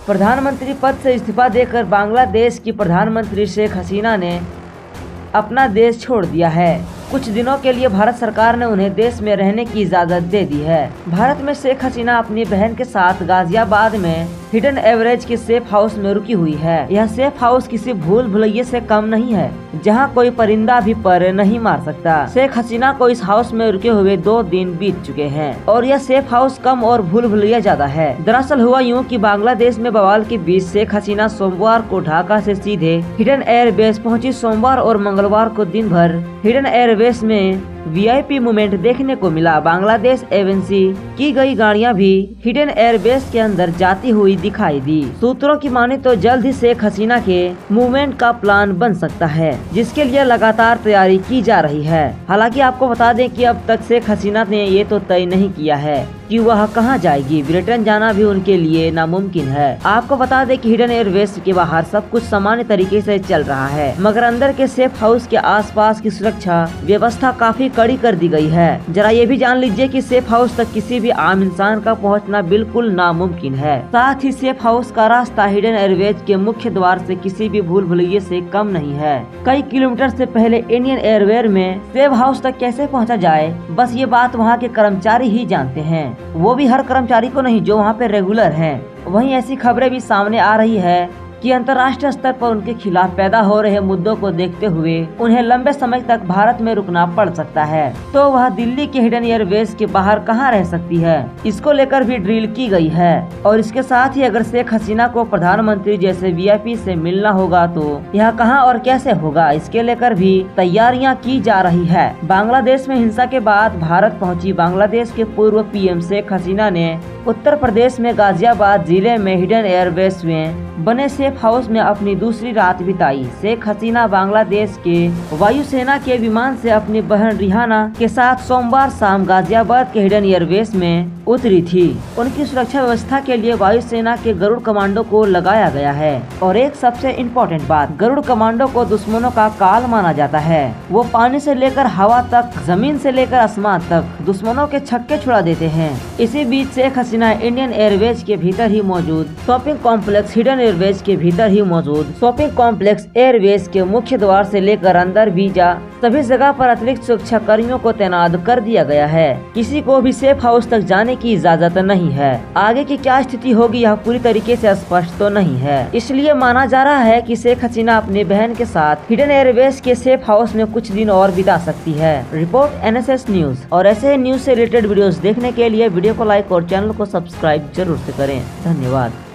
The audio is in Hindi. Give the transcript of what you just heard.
प्रधानमंत्री पद से इस्तीफा देकर बांग्लादेश की प्रधानमंत्री शेख हसीना ने अपना देश छोड़ दिया है। कुछ दिनों के लिए भारत सरकार ने उन्हें देश में रहने की इजाज़त दे दी है। भारत में शेख हसीना अपनी बहन के साथ गाजियाबाद में हिडन एवरेज के सेफ हाउस में रुकी हुई है। यह सेफ हाउस किसी भूल भुलैया से कम नहीं है, जहां कोई परिंदा भी पर नहीं मार सकता। शेख हसीना को इस हाउस में रुके हुए 2 दिन बीत चुके हैं और यह सेफ हाउस कम और भूल भुलैया ज्यादा है। दरअसल हुआ यूँ कि बांग्लादेश में बवाल के बीच शेख हसीना सोमवार को ढाका से सीधे हिडन एयरबेस पहुंची। सोमवार और मंगलवार को दिन भर हिडन एयरबेस में वीआईपी मूवमेंट देखने को मिला। बांग्लादेश एजेंसी की गई गाड़ियां भी हिडन एयरबेस के अंदर जाती हुई दिखाई दी। सूत्रों की माने तो जल्द ही शेख हसीना के मूवमेंट का प्लान बन सकता है, जिसके लिए लगातार तैयारी की जा रही है। हालांकि आपको बता दें कि अब तक शेख हसीना ने ये तो तय नहीं किया है कि वह कहां जाएगी। ब्रिटेन जाना भी उनके लिए नामुमकिन है। आपको बता दें कि हिडन एयरबेस के बाहर सब कुछ सामान्य तरीके से चल रहा है, मगर अंदर के सेफ हाउस के आसपास की सुरक्षा व्यवस्था काफी कड़ी कर दी गई है। जरा ये भी जान लीजिए कि सेफ हाउस तक किसी भी आम इंसान का पहुंचना बिल्कुल नामुमकिन है। साथ ही सेफ हाउस का रास्ता हिडन एयरवेज के मुख्य द्वार से किसी भी भूल भुलैया से कम नहीं है। कई किलोमीटर से पहले इंडियन एयरवेज में सेफ हाउस तक कैसे पहुंचा जाए, बस ये बात वहां के कर्मचारी ही जानते हैं। वो भी हर कर्मचारी को नहीं जो वहाँ पे रेगुलर हैं। वहीं ऐसी खबरें भी सामने आ रही है कि अंतर्राष्ट्रीय स्तर पर उनके खिलाफ पैदा हो रहे मुद्दों को देखते हुए उन्हें लंबे समय तक भारत में रुकना पड़ सकता है। तो वह दिल्ली के हिडन एयरवेज के बाहर कहां रह सकती है, इसको लेकर भी ड्रिल की गई है। और इसके साथ ही अगर शेख हसीना को प्रधानमंत्री जैसे वीआईपी से मिलना होगा तो यह कहां और कैसे होगा, इसके लेकर भी तैयारियां की जा रही है। बांग्लादेश में हिंसा के बाद भारत पहुँची बांग्लादेश के पूर्व पीएम शेख हसीना ने उत्तर प्रदेश में गाजियाबाद जिले में हिडन एयरबेस में बने सेफ हाउस में अपनी दूसरी रात बिताई। शेख हसीना बांग्लादेश के वायुसेना के विमान से अपनी बहन रिहाना के साथ सोमवार शाम गाजियाबाद के हिडन एयरबेस में उतरी थी। उनकी सुरक्षा व्यवस्था के लिए वायुसेना के गरुड़ कमांडो को लगाया गया है। और एक सबसे इम्पोर्टेंट बात, गरुड़ कमांडो को दुश्मनों का काल माना जाता है। वो पानी से लेकर हवा तक, जमीन से लेकर आसमान तक दुश्मनों के छक्के छुड़ा देते हैं। इसी बीच शेख हसीना इंडियन एयरवेज के भीतर ही मौजूद शॉपिंग कॉम्प्लेक्स हिडन एयरवेज के भीतर ही मौजूद शॉपिंग कॉम्प्लेक्स एयरवेज के मुख्य द्वार से लेकर अंदर भी सभी जगह पर अतिरिक्त सुरक्षा कर्मियों को तैनात कर दिया गया है। किसी को भी सेफ हाउस तक जाने की इजाजत नहीं है। आगे की क्या स्थिति होगी यह पूरी तरीके से स्पष्ट तो नहीं है, इसलिए माना जा रहा है कि शेख हसीना अपनी बहन के साथ हिडन एयरवेज के सेफ हाउस में कुछ दिन और बिता सकती है। Report NSS news. और ऐसे न्यूज से रिलेटेड वीडियोस देखने के लिए वीडियो को लाइक और चैनल को सब्सक्राइब जरूर से करें। धन्यवाद।